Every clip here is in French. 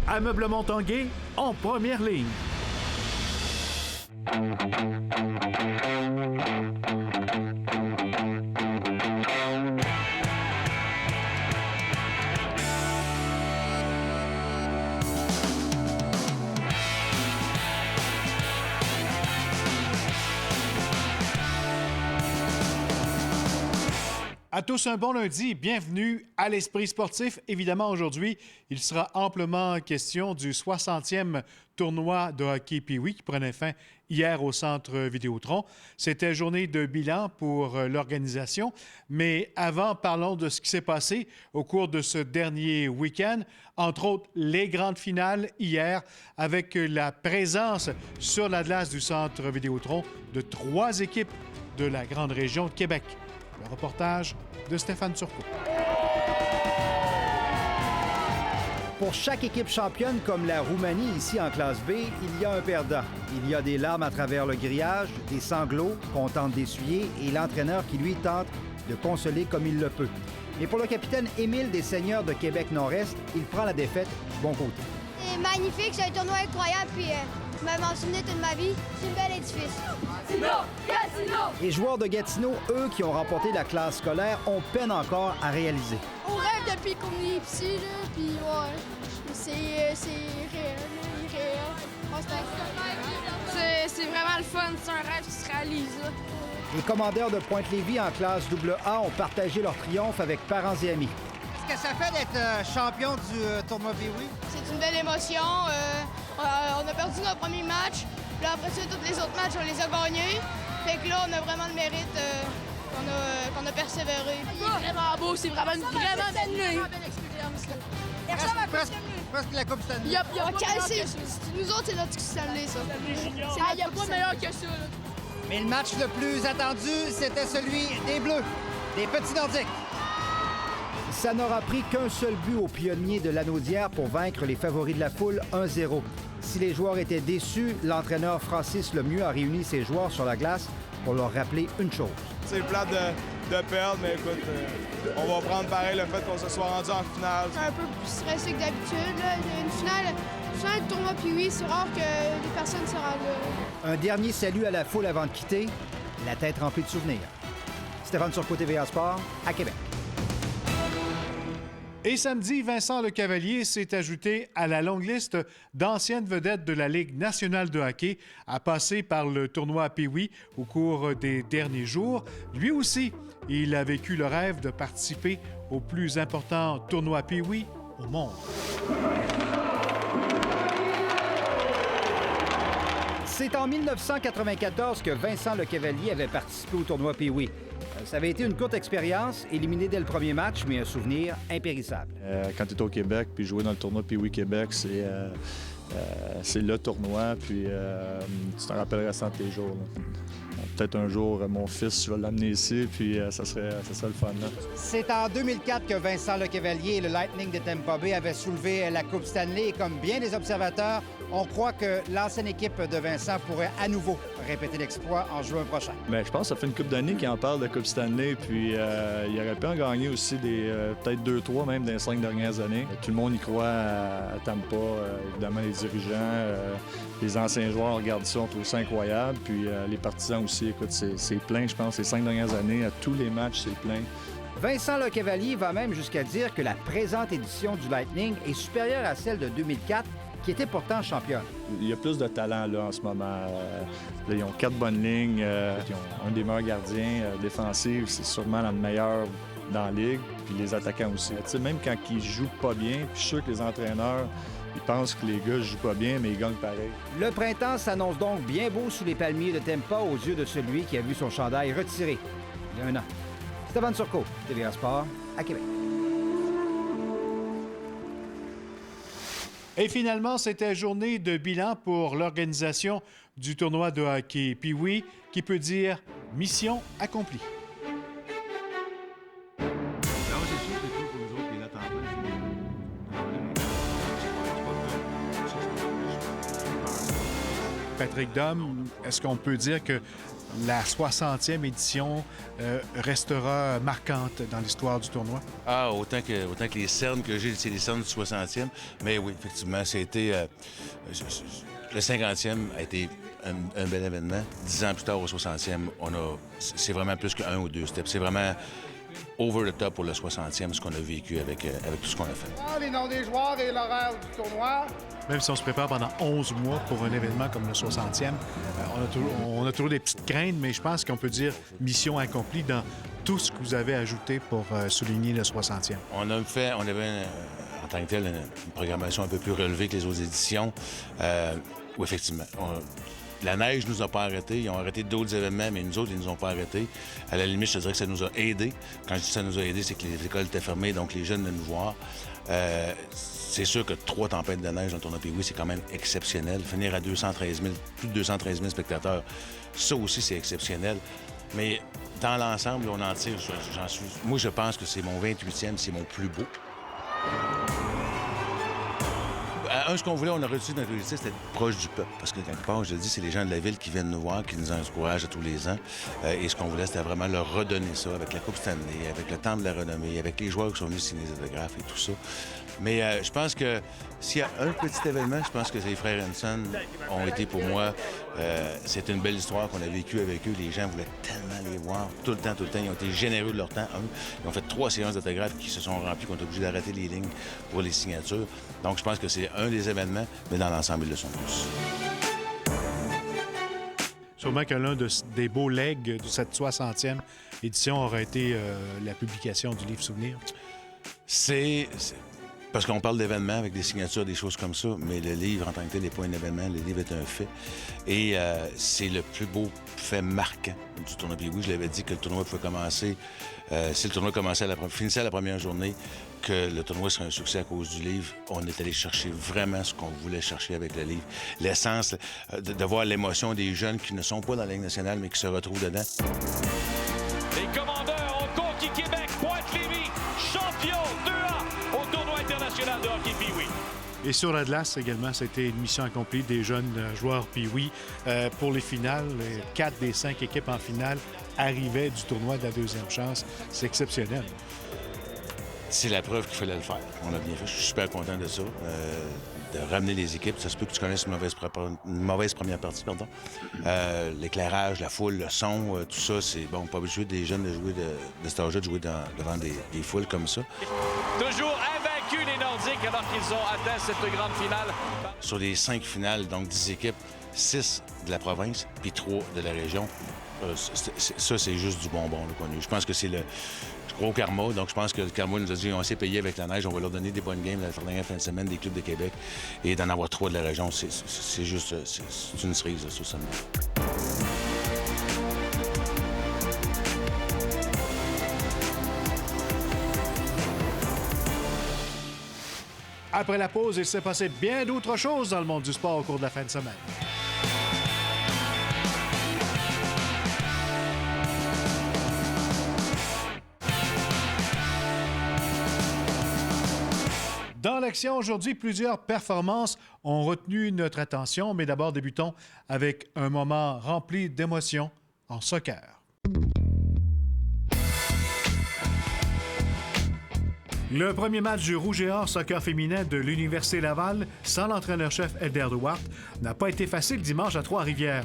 Ameublement Tanguay en première ligne. À tous un bon lundi, bienvenue à l'Esprit sportif. Évidemment, aujourd'hui, il sera amplement question du 60e tournoi de hockey Pee-Wee qui prenait fin hier au Centre Vidéotron. C'était journée de bilan pour l'organisation, mais avant, parlons de ce qui s'est passé au cours de ce dernier week-end, entre autres les grandes finales hier avec la présence sur la glace du Centre Vidéotron de 3 équipes de la grande région de Québec. Le reportage de Stéphane Turcot. Pour chaque équipe championne comme la Roumanie ici en classe B, il y a un perdant. Il y a des larmes à travers le grillage, des sanglots qu'on tente d'essuyer et l'entraîneur qui, lui, tente de consoler comme il le peut. Mais pour le capitaine Émile des Seigneurs de Québec-Nord-Est, il prend la défaite du bon côté. C'est magnifique, c'est un tournoi incroyable, puis je m'en souvenir toute ma vie. C'est un bel édifice. Les joueurs de Gatineau, eux qui ont remporté la classe scolaire, ont peine encore à réaliser. On rêve depuis qu'on est ici, là, puis ouais, c'est réel, C'est vraiment le fun, c'est un rêve qui se réalise. Là. Les commandeurs de Pointe-Lévis en classe AA ont partagé leur triomphe avec parents et amis. Qu'est-ce que ça fait d'être champion du tournoi Pee-Wee? C'est une belle émotion. On a perdu notre premier match, puis après ça, tous les autres matchs, on les a gagnés. Fait que là, on a vraiment le mérite qu'on a persévéré. C'est vraiment beau, c'est vraiment belle nuit. Presque la Coupe Stanley. Nous autres, c'est notre Coupe Stanley, ça. Il n'y a pas meilleur que ça. Là. Mais le match le plus attendu, c'était celui des Bleus, des Petits Nordiques. Ça n'aura pris qu'un seul but aux pionniers de Lanaudière pour vaincre les favoris de la foule 1-0. Si les joueurs étaient déçus, l'entraîneur Francis Lemieux a réuni ses joueurs sur la glace pour leur rappeler une chose. C'est plate de perdre, mais écoute, on va prendre pareil le fait qu'on se soit rendu en finale. C'est un peu plus stressé que d'habitude. Une finale de tournoi Pee-Wee, c'est rare que les personnes se rendent là. Un dernier salut à la foule avant de quitter, la tête remplie de souvenirs. Stéphane Turcot, TVA Sport, à Québec. Et samedi, Vincent Lecavalier s'est ajouté à la longue liste d'anciennes vedettes de la Ligue nationale de hockey à passer par le tournoi Pee-Wee au cours des derniers jours. Lui aussi, il a vécu le rêve de participer au plus important tournoi Pee-Wee au monde. C'est en 1994 que Vincent Lecavalier avait participé au tournoi Pee-Wee. Ça avait été une courte expérience, éliminé dès le premier match, mais un souvenir impérissable. Quand tu es au Québec, puis jouer dans le tournoi Pee-Wee Québec, c'est le tournoi, puis tu t'en rappelleras ça tes jours. Là. Peut-être un jour, mon fils, je vais l'amener ici, puis ça serait le fun. Là. C'est en 2004 que Vincent Lecavalier et le Lightning de Tampa Bay avaient soulevé la Coupe Stanley. Et comme bien des observateurs, on croit que l'ancienne équipe de Vincent pourrait à nouveau répéter l'exploit en juin prochain. Bien, je pense que ça fait une couple d'années qu'il en parle de Coupe Stanley, puis il aurait pu en gagner aussi peut-être 2-3 même dans les 5 dernières années. Tout le monde y croit à Tampa, évidemment les dirigeants, les anciens joueurs regardent ça, on trouve ça incroyable, puis les partisans aussi, écoute, c'est plein, je pense, les 5 dernières années, à tous les matchs, c'est plein. Vincent Lecavalier va même jusqu'à dire que la présente édition du Lightning est supérieure à celle de 2004, qui était pourtant championne. Il y a plus de talent là, en ce moment. Là, ils ont 4 bonnes lignes, ils ont un des meilleurs gardiens défensifs, c'est sûrement le meilleur dans la ligue, puis les attaquants aussi. Même quand ils jouent pas bien, puis je suis sûr que les entraîneurs, ils pensent que les gars jouent pas bien, mais ils gagnent pareil. Le printemps s'annonce donc bien beau sous les palmiers de Tampa aux yeux de celui qui a vu son chandail retiré il y a un an. Stéphane Turcot, TVA Sport, à Québec. Et finalement, c'était journée de bilan pour l'organisation du tournoi de hockey Pee-Wee, qui peut dire mission accomplie. Patrick Dom, est-ce qu'on peut dire que la 60e édition restera marquante dans l'histoire du tournoi? Ah, autant que les cernes que j'ai, c'est les cernes du 60e. Mais oui, effectivement, c'était... le 50e a été un bel événement. 10 ans plus tard, au 60e, c'est vraiment plus qu'un ou deux steps. C'est vraiment over the top pour le 60e, ce qu'on a vécu avec tout ce qu'on a fait. Les noms des joueurs et l'horaire du tournoi. Même si on se prépare pendant 11 mois pour un événement comme le 60e, on a toujours des petites craintes, mais je pense qu'on peut dire mission accomplie dans tout ce que vous avez ajouté pour souligner le 60e. On avait en tant que tel une programmation un peu plus relevée que les autres éditions. Où effectivement, la neige nous a pas arrêtés. Ils ont arrêté d'autres événements, mais nous autres, ils nous ont pas arrêtés. À la limite, je te dirais que ça nous a aidés. Quand je dis ça nous a aidés, c'est que les écoles étaient fermées, donc les jeunes venaient nous voir. C'est sûr que 3 tempêtes de neige dans le tournoi Pee-Wee, c'est quand même exceptionnel. Finir à 213 000, plus de 213 000 spectateurs, ça aussi, c'est exceptionnel. Mais dans l'ensemble, on en tire, moi, je pense que c'est mon 28e, c'est mon plus beau. Ce qu'on voulait, on a réussi notre objectif, c'était être proche du peuple. Parce que, quelque part, je le dis, c'est les gens de la ville qui viennent nous voir, qui nous encouragent à tous les ans. Et ce qu'on voulait, c'était vraiment leur redonner ça avec la Coupe Stanley, avec le Temple de la Renommée, avec les joueurs qui sont venus signer des autographes et tout ça. Mais je pense que s'il y a un petit événement, je pense que les frères Henson ont été pour moi... c'est une belle histoire qu'on a vécue avec eux. Les gens voulaient tellement les voir tout le temps. Ils ont été généreux de leur temps. Ils ont fait 3 séances d'autographes qui se sont remplies, qu'on a été obligé d'arrêter les lignes pour les signatures. Donc, je pense que c'est un des événements, mais dans l'ensemble, ils le sont tous. Sûrement que l'un des beaux legs de cette 60e édition aurait été la publication du livre Souvenir. Parce qu'on parle d'événements avec des signatures, des choses comme ça, mais le livre en tant que tel n'est pas un événement, le livre est un fait. Et c'est le plus beau fait marquant du tournoi Pee-Wee. Je l'avais dit que le tournoi pouvait commencer, si le tournoi finissait à la première journée, que le tournoi serait un succès à cause du livre. On est allé chercher vraiment ce qu'on voulait chercher avec le livre. L'essence, de voir l'émotion des jeunes qui ne sont pas dans la Ligue nationale, mais qui se retrouvent dedans. Les commandeurs ont conquis Québec, Pointe-Lévis, champion 2A au tournoi international de hockey Pee-Wee. Et sur la glace également, c'était une mission accomplie des jeunes joueurs Pee-Wee. Pour les finales, 4 des 5 équipes en finale arrivaient du tournoi de la deuxième chance. C'est exceptionnel. C'est la preuve qu'il fallait le faire. On a bien fait. Je suis super content de ça. De ramener les équipes. Ça se peut que tu connaisses une mauvaise première partie, pardon. L'éclairage, la foule, le son, tout ça, c'est bon. Pas obligé des jeunes de jouer de cet âge-là, de jouer devant des foules comme ça. Toujours invaincus les Nordiques alors qu'ils ont atteint cette grande finale. Sur les 5 finales, donc 10 équipes, 6 de la province, puis 3 de la région. Ça, c'est juste du bonbon qu'on a eu. Je pense que c'est le gros karma. Donc, je pense que le karma nous a dit on s'est payé avec la neige, on va leur donner des bonnes games la dernière fin de semaine des clubs de Québec. Et d'en avoir 3 de la région, c'est juste c'est une cerise, ça seulement. Après la pause, il s'est passé bien d'autres choses dans le monde du sport au cours de la fin de semaine. Dans l'action aujourd'hui, plusieurs performances ont retenu notre attention, mais d'abord débutons avec un moment rempli d'émotions en soccer. Le premier match du Rouge et Or soccer féminin de l'Université Laval, sans l'entraîneur-chef Elder Duarte, n'a pas été facile dimanche à Trois-Rivières.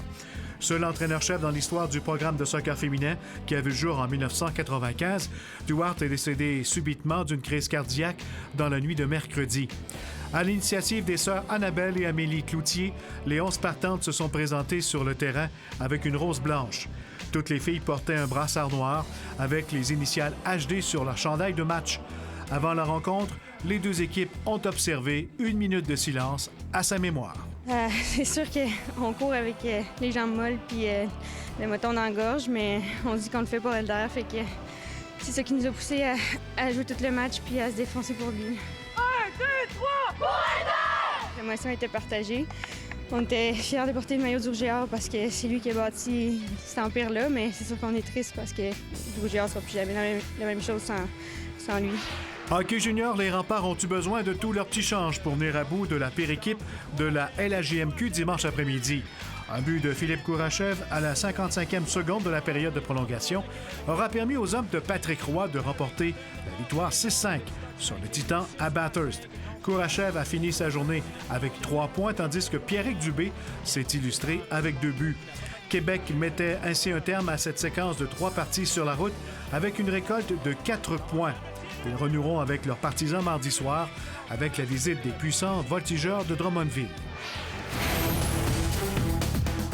Seul entraîneur-chef dans l'histoire du programme de soccer féminin qui a vu le jour en 1995, Duarte est décédé subitement d'une crise cardiaque dans la nuit de mercredi. À l'initiative des sœurs Annabelle et Amélie Cloutier, les 11 partantes se sont présentées sur le terrain avec une rose blanche. Toutes les filles portaient un brassard noir avec les initiales HD sur leur chandail de match. Avant la rencontre, les deux équipes ont observé 1 minute de silence à sa mémoire. C'est sûr qu'on court avec les jambes molles puis le moton dans la gorge, mais on dit qu'on le fait pour Elder, fait que c'est ça qui nous a poussé à jouer tout le match puis à se défoncer pour lui. 1, 2, 3, pour Elder! L'émotion était partagée. On était fiers de porter le maillot du Rouge et Or parce que c'est lui qui a bâti cet empire-là, mais c'est sûr qu'on est triste parce que le Rouge et Or ne sera plus jamais la même chose sans lui. Hockey junior, les Remparts ont eu besoin de tous leurs petits changes pour venir à bout de la pire équipe de la LHJMQ dimanche après-midi. Un but de Philippe Kourachev à la 55e seconde de la période de prolongation aura permis aux hommes de Patrick Roy de remporter la victoire 6-5 sur le Titan à Bathurst. Kourachev a fini sa journée avec 3 points, tandis que Pierrick Dubé s'est illustré avec 2 buts. Québec mettait ainsi un terme à cette séquence de 3 parties sur la route avec une récolte de 4 points. Ils renoueront avec leurs partisans mardi soir avec la visite des puissants voltigeurs de Drummondville.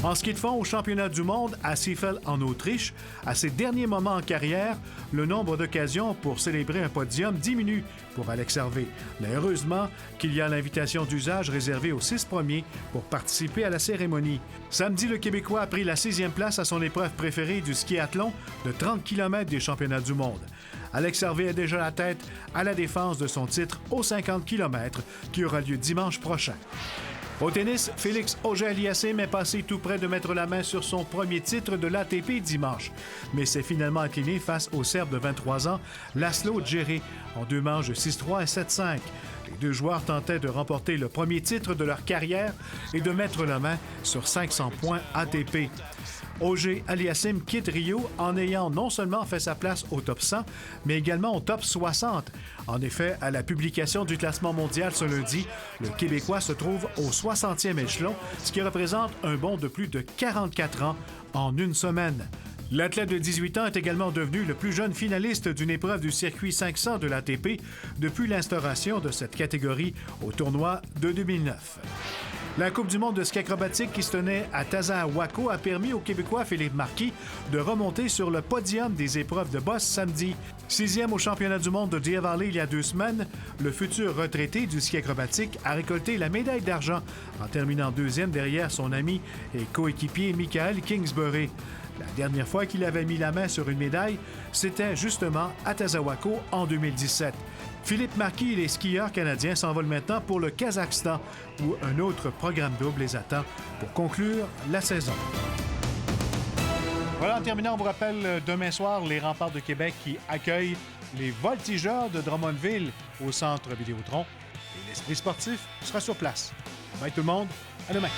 En ski de fond au championnat du monde à Seefeld en Autriche, à ses derniers moments en carrière, le nombre d'occasions pour célébrer un podium diminue pour Alex Hervé. Mais heureusement qu'il y a l'invitation d'usage réservée aux 6 premiers pour participer à la cérémonie. Samedi, le Québécois a pris la 6e place à son épreuve préférée du skiathlon de 30 km des championnats du monde. Alex Hervé a déjà la tête à la défense de son titre aux 50 km qui aura lieu dimanche prochain. Au tennis, Félix Auger-Aliassime est passé tout près de mettre la main sur son premier titre de l'ATP dimanche, mais s'est finalement incliné face au Serbe de 23 ans, Laszlo Djere, en 2 manches de 6-3 et 7-5. Les 2 joueurs tentaient de remporter le premier titre de leur carrière et de mettre la main sur 500 points ATP. Auger-Aliassime quitte Rio en ayant non seulement fait sa place au top 100, mais également au top 60. En effet, à la publication du classement mondial ce lundi, le Québécois se trouve au 60e échelon, ce qui représente un bond de plus de 44 ans en une semaine. L'athlète de 18 ans est également devenu le plus jeune finaliste d'une épreuve du circuit 500 de l'ATP depuis l'instauration de cette catégorie au tournoi de 2009. La Coupe du monde de ski acrobatique qui se tenait à Tazahawako a permis au Québécois Philippe Marquis de remonter sur le podium des épreuves de boss samedi. 6e au championnat du monde de Deer Valley il y a 2 semaines, le futur retraité du ski acrobatique a récolté la médaille d'argent en terminant 2e derrière son ami et coéquipier Michael Kingsbury. La dernière fois qu'il avait mis la main sur une médaille, c'était justement à Tazahawako en 2017. Philippe Marquis et les skieurs canadiens s'envolent maintenant pour le Kazakhstan, où un autre programme double les attend pour conclure la saison. Voilà, en terminant, on vous rappelle demain soir les Remparts de Québec qui accueillent les Voltigeurs de Drummondville au Centre Vidéotron. Et l'Esprit sportif sera sur place. Bye tout le monde, à demain.